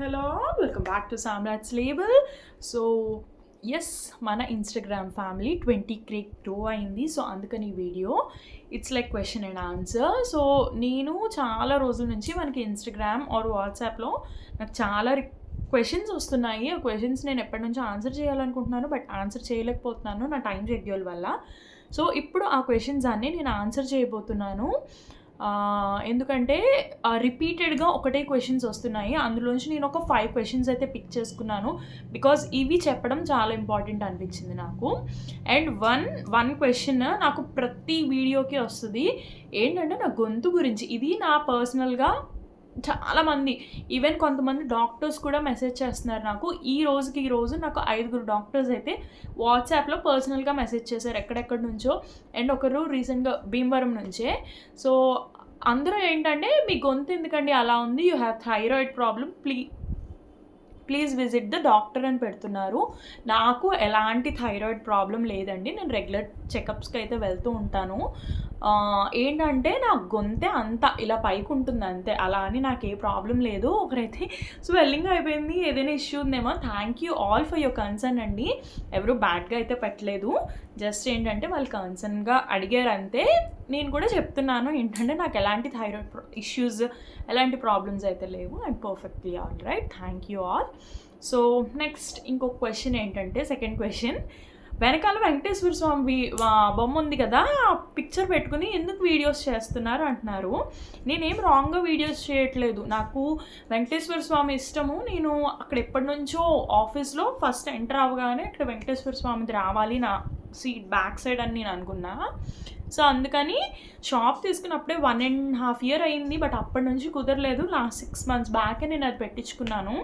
Hello welcome back to Samrat's label. So yes, మన Instagram family 20K grow అయింది. So అందుకని ఈ video it's like question and answer. So నేను చాలా రోజుల నుంచి మనకి ఇన్స్టాగ్రామ్ ఆర్ వాట్సాప్లో నాకు చాలా క్వశ్చన్స్ వస్తున్నాయి. ఆ క్వశ్చన్స్ నేను ఎప్పటి నుంచో ఆన్సర్ చేయాలనుకుంటున్నాను, బట్ ఆన్సర్ చేయలేకపోతున్నాను నా టైం షెడ్యూల్ వల్ల. సో ఇప్పుడు ఆ క్వశ్చన్స్ అన్నీ నేను ఆన్సర్ చేయబోతున్నాను. ఎందుకంటే రిపీటెడ్గా ఒకటే క్వశ్చన్స్ వస్తున్నాయి. అందులోంచి నేను ఒక 5 క్వశ్చన్స్ అయితే పిక్ చేసుకున్నాను, బికాజ్ ఇవి చెప్పడం చాలా ఇంపార్టెంట్ అనిపించింది నాకు. అండ్ వన్ క్వశ్చన్ నాకు ప్రతి వీడియోకి వస్తుంది, ఏంటంటే నా గొంతు గురించి. ఇది నా పర్సనల్గా చాలామంది, ఈవెన్ కొంతమంది డాక్టర్స్ కూడా మెసేజ్ చేస్తున్నారు నాకు. ఈ రోజు నాకు 5 డాక్టర్స్ అయితే వాట్సాప్లో పర్సనల్గా మెసేజ్ చేశారు ఎక్కడెక్కడి నుంచో. అండ్ ఒకరు రీసెంట్గా భీమవరం నుంచే. సో అందరూ ఏంటంటే, మీ గొంతు ఎందుకండి అలా ఉంది, you have thyroid problem, please visit the doctor అని పెడుతున్నారు. నాకు ఎలాంటి థైరాయిడ్ ప్రాబ్లం లేదండి, నేను రెగ్యులర్ చెకప్స్కి అయితే వెళ్తూ ఉంటాను. ఏంటంటే నా గొంతే అంత ఇలా పైకి ఉంటుంది అంతే, అలా అని నాకు ఏ ప్రాబ్లం లేదు. ఒకరైతే స్వెల్లింగ్ అయిపోయింది, ఏదైనా ఇష్యూ ఉందేమో. Thank you all for your concern అండి. ఎవరు బ్యాడ్గా అయితే పెట్టలేదు, జస్ట్ ఏంటంటే వాళ్ళు కన్సర్న్గా అడిగారు అంతే. నేను కూడా చెప్తున్నాను ఏంటంటే నాకు ఎలాంటి థైరాయిడ్ ఇష్యూస్, ఎలాంటి ప్రాబ్లమ్స్ అయితే లేవు. I'm perfectly all right. Thank you all. So next ఇంకొక క్వశ్చన్ ఏంటంటే, సెకండ్ క్వశ్చన్, వెనకాల వెంకటేశ్వర స్వామి బొమ్మ ఉంది కదా, పిక్చర్ పెట్టుకుని ఎందుకు వీడియోస్ చేస్తున్నారు అంటున్నారు. నేనేం రాంగ్గా వీడియోస్ చేయట్లేదు, నాకు వెంకటేశ్వర స్వామి ఇష్టము. నేను అక్కడ ఎప్పటి నుంచో ఆఫీస్లో ఫస్ట్ ఎంటర్ అవ్వగానే అక్కడ వెంకటేశ్వర స్వామిది రావాలి నా సీట్ బ్యాక్ సైడ్ అని నేను అనుకున్నా. సో అందుకని షాప్ తీసుకున్నప్పుడే 1.5 year అయింది, బట్ అప్పటి నుంచి కుదరలేదు. లాస్ట్ 6 months బ్యాకే నేను అది పెట్టించుకున్నాను.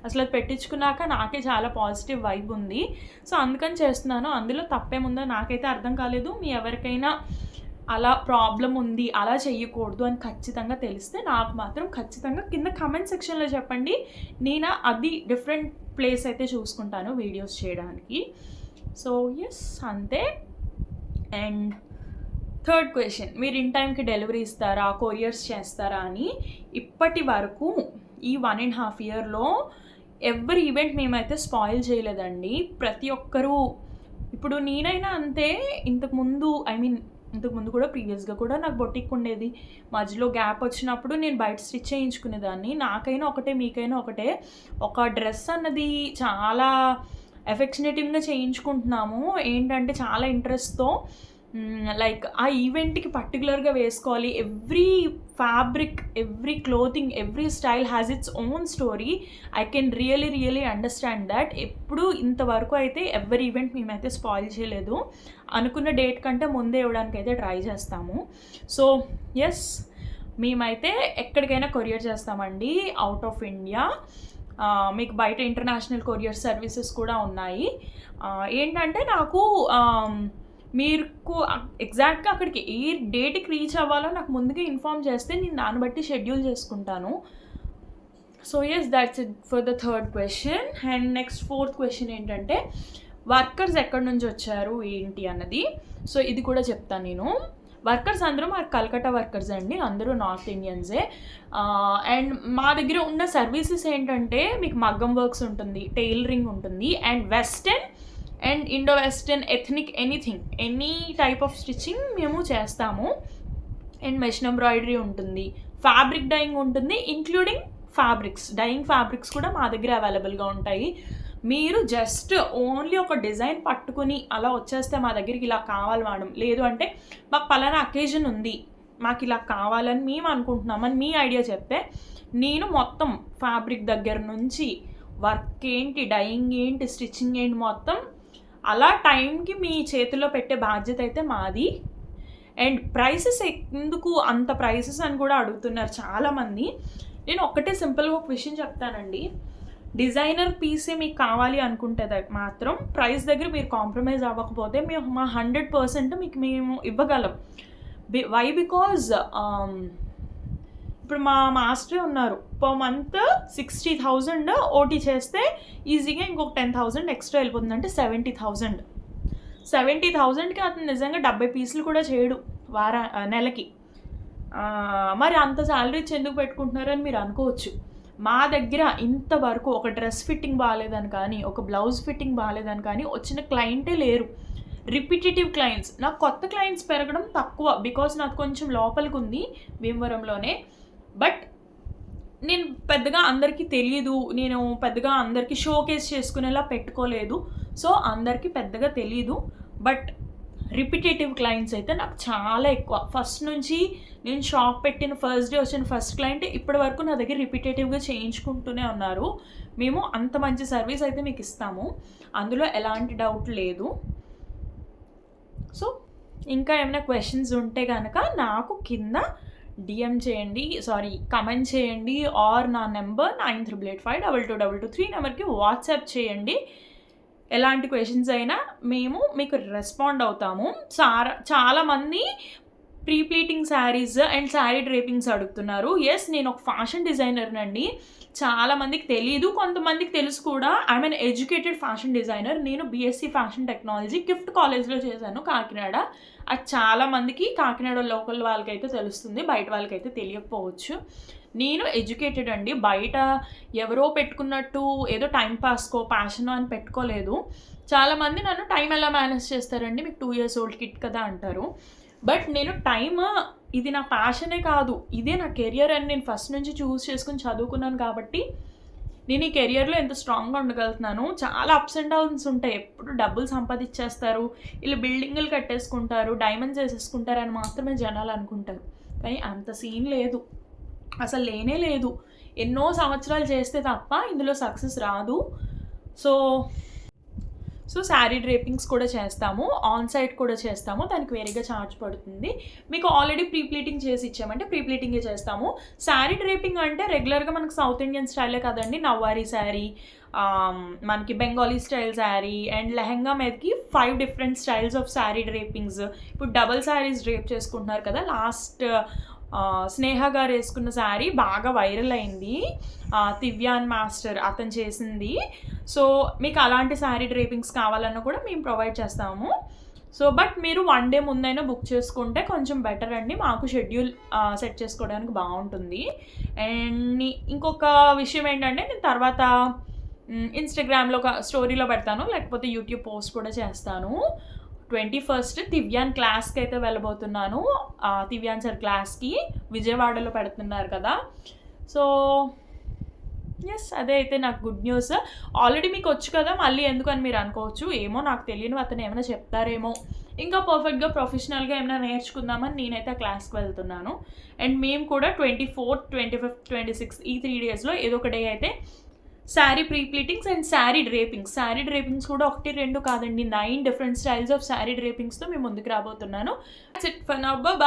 అసలు అది పెట్టించుకున్నాక నాకే చాలా పాజిటివ్ వైబ్ ఉంది. సో అందుకని చేస్తున్నాను. అందులో తప్పేముందో నాకైతే అర్థం కాలేదు. మీ ఎవరికైనా అలా ప్రాబ్లం ఉంది, అలా చెయ్యకూడదు అని ఖచ్చితంగా తెలిస్తే నాకు మాత్రం ఖచ్చితంగా కింద కమెంట్ సెక్షన్లో చెప్పండి. నేను అది డిఫరెంట్ ప్లేస్ అయితే చూసుకుంటాను వీడియోస్ చేయడానికి. సో ఎస్, అంతే. అండ్ థర్డ్ క్వశ్చన్, మీరు ఇన్ టైంకి డెలివరీ ఇస్తారా, కొరియర్స్ చేస్తారా అని. ఇప్పటి వరకు ఈ 1.5 yearలో ఎవరి ఈవెంట్ మేమైతే స్పాయిల్ చేయలేదండి. ప్రతి ఒక్కరూ, ఇప్పుడు నేనైనా అంతే, ఇంతకుముందు కూడా ప్రీవియస్గా కూడా నాకు బొటిక్ ఉండేది. మధ్యలో గ్యాప్ వచ్చినప్పుడు నేను బయట స్టిచ్ చేయించుకునేదాన్ని. నాకైనా ఒకటే, మీకైనా ఒకటే. ఒక డ్రెస్ అన్నది చాలా ఎఫెక్షనేటివ్గా చేయించుకుంటున్నాము. ఏంటంటే చాలా ఇంట్రెస్ట్తో, లైక్ ఆ ఈవెంట్కి పర్టికులర్గా వేసుకోవాలి. Every fabric, every clothing, every style has its own story. I can really understand that. ఎప్పుడు ఇంతవరకు అయితే ఎవరి ఈవెంట్ మేమైతే స్పాయిల్ చేయలేదు. అనుకున్న డేట్ కంటే ముందే ఇవ్వడానికి అయితే ట్రై చేస్తాము. సో ఎస్, మేమైతే ఎక్కడికైనా కొరియర్ చేస్తామండి, అవుట్ ఆఫ్ ఇండియా. మీకు బయట ఇంటర్నేషనల్ కొరియర్ సర్వీసెస్ కూడా ఉన్నాయి. ఏంటంటే నాకు మీకు ఎగ్జాక్ట్గా అక్కడికి ఏ డేట్కి రీచ్ అవ్వాలో నాకు ముందుగా ఇన్ఫార్మ్ చేస్తే నేను దాన్ని బట్టి షెడ్యూల్ చేసుకుంటాను. So yes, that's it for the third question. And next fourth question ఏంటంటే, వర్కర్స్ ఎక్కడి నుంచి వచ్చారు ఏంటి అన్నది. సో ఇది కూడా చెప్తాను నేను. వర్కర్స్ అందరూ మా కల్కట్టా వర్కర్స్ అండి, అందరూ నార్త్ ఇండియన్సే. అండ్ మా దగ్గర ఉన్న సర్వీసెస్ ఏంటంటే, మీకు మగ్గం వర్క్స్ ఉంటుంది, టైలరింగ్ ఉంటుంది, and western and Indo western, ethnic, any type off stitching మేము చేస్తాము. అండ్ మెషిన్ ఎంబ్రాయిడరీ ఉంటుంది, ఫ్యాబ్రిక్ డైయింగ్ ఉంటుంది, ఇంక్లూడింగ్ డైయింగ్ ఫ్యాబ్రిక్స్ కూడా మా దగ్గర అవైలబుల్గా ఉంటాయి. మీరు జస్ట్ ఓన్లీ ఒక డిజైన్ పట్టుకుని అలా వచ్చేస్తే మా దగ్గరికి ఇలా కావాలి మేడం, లేదు అంటే మాకు పలానా అకేజన్ ఉంది, మాకు ఇలా కావాలని మేము అనుకుంటున్నామని మీ ఐడియా చెప్తే, నేను మొత్తం ఫ్యాబ్రిక్ దగ్గర నుంచి వర్క్ ఏంటి, డైయింగ్ ఏంటి, స్టిచ్చింగ్ ఏంటి, మొత్తం అలా టైంకి మీ చేతిలో పెట్టే బాధ్యత అయితే మాది. అండ్ ప్రైసెస్ ఎందుకు అంత ప్రైసెస్ అని కూడా అడుగుతున్నారు చాలామంది. నేను ఒక్కటే సింపుల్గా ఒక విషయం చెప్తానండి, డిజైనర్ పీసే మీకు కావాలి అనుకుంటే మాత్రం ప్రైస్ దగ్గర మీరు కాంప్రమైజ్ అవ్వకపోతే మేము మా 100% మీకు మేము ఇవ్వగలం. వై? బికాజ్ ఇప్పుడు మా మాస్టరే ఉన్నారు, పర్ మంత్ 60,000 ఓటీ చేస్తే ఈజీగా ఇంకొక 10,000 ఎక్స్ట్రా వెళ్ళిపోతుంది, అంటే 70,000కి అతను నిజంగా 70 పీసులు కూడా చేయడు నెలకి. మరి అంత శాలరీ ఎందుకు పెట్టుకుంటున్నారని మీరు అనుకోవచ్చు. మా దగ్గర ఇంతవరకు ఒక డ్రెస్ ఫిట్టింగ్ బాగాలేదని కానీ, ఒక బ్లౌజ్ ఫిట్టింగ్ బాగాలేదని కానీ వచ్చిన క్లయింటే లేరు. Repetitive clients. నాకు కొత్త క్లయింట్స్ పెరగడం తక్కువ, బికాజ్ నాకు కొంచెం లోపలికి ఉంది భీమవరంలోనే. బట్ నేను పెద్దగా అందరికీ తెలీదు, నేను పెద్దగా అందరికీ షోకేస్ చేసుకునేలా పెట్టుకోలేదు. సో అందరికీ పెద్దగా తెలీదు. బట్ రిపిటేటివ్ క్లయింట్స్ అయితే నాకు చాలా ఎక్కువ. ఫస్ట్ నుంచి నేను షాప్ పెట్టిన ఫస్ట్ డే వచ్చిన ఫస్ట్ క్లయింట్ ఇప్పటి వరకు నా దగ్గర రిపిటేటివ్గా చేయించుకుంటూనే ఉన్నారు. మేము అంత మంచి సర్వీస్ అయితే మీకు ఇస్తాము, అందులో ఎలాంటి డౌట్ లేదు. సో ఇంకా ఏమైనా క్వశ్చన్స్ ఉంటే కనుక నాకు కింద డిఎం చేయండి, కమెంట్ చేయండి, ఆర్ నా నెంబర్ 9385222223 నెంబర్కి వాట్సాప్ చేయండి. ఎలాంటి క్వశ్చన్స్ అయినా మేము మీకు రెస్పాండ్ అవుతాము. చాలామంది pre pleating saris and sari డ్రేపింగ్స్ అడుగుతున్నారు. ఎస్, నేను ఒక ఫ్యాషన్ డిజైనర్నండి. చాలామందికి తెలియదు, కొంతమందికి తెలుసు కూడా. I'm an educated fashion designer. నేను బీఎస్సీ ఫ్యాషన్ టెక్నాలజీ గిఫ్ట్ కాలేజ్లో చేశాను, కాకినాడ. అది చాలామందికి కాకినాడ లోకల్ వాళ్ళకైతే తెలుస్తుంది, బయట వాళ్ళకైతే తెలియకపోవచ్చు. నేను ఎడ్యుకేటెడ్ అండి. బయట ఎవరో పెట్టుకున్నట్టు ఏదో టైంపాస్కో ప్యాషనో అని పెట్టుకోలేదు. చాలామంది నన్ను టైం ఎలా మేనేజ్ చేస్తారండి, మీకు 2 years old కిడ్ కదా అంటారు. బట్ నేను ఇది నా ప్యాషనే కాదు, ఇదే నా కెరియర్ అని నేను ఫస్ట్ నుంచి చూస్ చేసుకుని చదువుకున్నాను. కాబట్టి నేను ఈ కెరియర్లో ఎంత స్ట్రాంగ్గా ఉండగలుగుతున్నాను. చాలా అప్స్ అండ్ డౌన్స్ ఉంటాయి. ఎప్పుడు డబ్బులు సంపాదించేస్తారు, వీళ్ళు బిల్డింగులు కట్టేసుకుంటారు, డైమండ్స్ వేసేసుకుంటారు అని మాత్రమే జనాలు అనుకుంటారు. కానీ అంత సీన్ లేదు, అసలు లేనే లేదు. ఎన్నో సంవత్సరాలు చేస్తే తప్ప ఇందులో సక్సెస్ రాదు. సో శారీ డ్రేపింగ్స్ కూడా చేస్తాము, ఆన్ సైట్ కూడా చేస్తాము. దానికి వేరేగా ఛార్జ్ పడుతుంది. మీకు ఆల్రెడీ ప్రీ ప్లీటింగ్ చేసి ఇచ్చామంటే ప్రీ ప్లీటింగే చేస్తాము. శారీ డ్రేపింగ్ అంటే రెగ్యులర్గా మనకు సౌత్ ఇండియన్ స్టైలే కదండి. నవ్వారీ శారీ, మనకి బెంగాలీ స్టైల్ శారీ అండ్ లెహంగా మీదకి 5 different స్టైల్స్ ఆఫ్ శారీ డ్రేపింగ్స్. ఇప్పుడు డబల్ శారీస్ డ్రేప్ చేసుకుంటున్నారు కదా. లాస్ట్ స్నేహ గారు వేసుకున్న శారీ బాగా వైరల్ అయింది, తివ్యాన్ మాస్టర్ అతను చేసింది. సో మీకు అలాంటి శారీ డ్రేపింగ్స్ కావాలన్నా కూడా మేము ప్రొవైడ్ చేస్తాము. సో బట్ మీరు 1 day ముందైనా బుక్ చేసుకుంటే కొంచెం బెటర్ అండి, మాకు షెడ్యూల్ సెట్ చేసుకోవడానికి బాగుంటుంది. అండ్ ఇంకొక విషయం ఏంటంటే, నేను తర్వాత ఇన్స్టాగ్రామ్లో ఒక స్టోరీలో పెడతాను, లేకపోతే యూట్యూబ్ పోస్ట్ కూడా చేస్తాను. 21st తివ్యాన్ క్లాస్కి అయితే వెళ్ళబోతున్నాను. తివ్యాన్ సార్ క్లాస్కి విజయవాడలో పెడుతున్నారు కదా. సో ఎస్, అదే అయితే నాకు గుడ్ న్యూస్. ఆల్రెడీ మీకు వచ్చు కదా, మళ్ళీ ఎందుకని మీరు అనుకోవచ్చు. ఏమో నాకు తెలియని అతను ఏమైనా చెప్తారేమో, ఇంకా పర్ఫెక్ట్గా ప్రొఫెషనల్గా ఏమైనా నేర్చుకుందామని నేనైతే ఆ క్లాస్కి వెళ్తున్నాను. అండ్ మేము కూడా 24th, 25th, 26th ఈ 3 daysలో ఏదో ఒక డే అయితే sari pre pleatings and sari drapings కూడా 1, 2 కాదండి, 9 different స్టైల్స్ ఆఫ్ శారీ డ్రేపింగ్స్తో మేము ముందుకు రాబోతున్నాను. That's it for now, bye.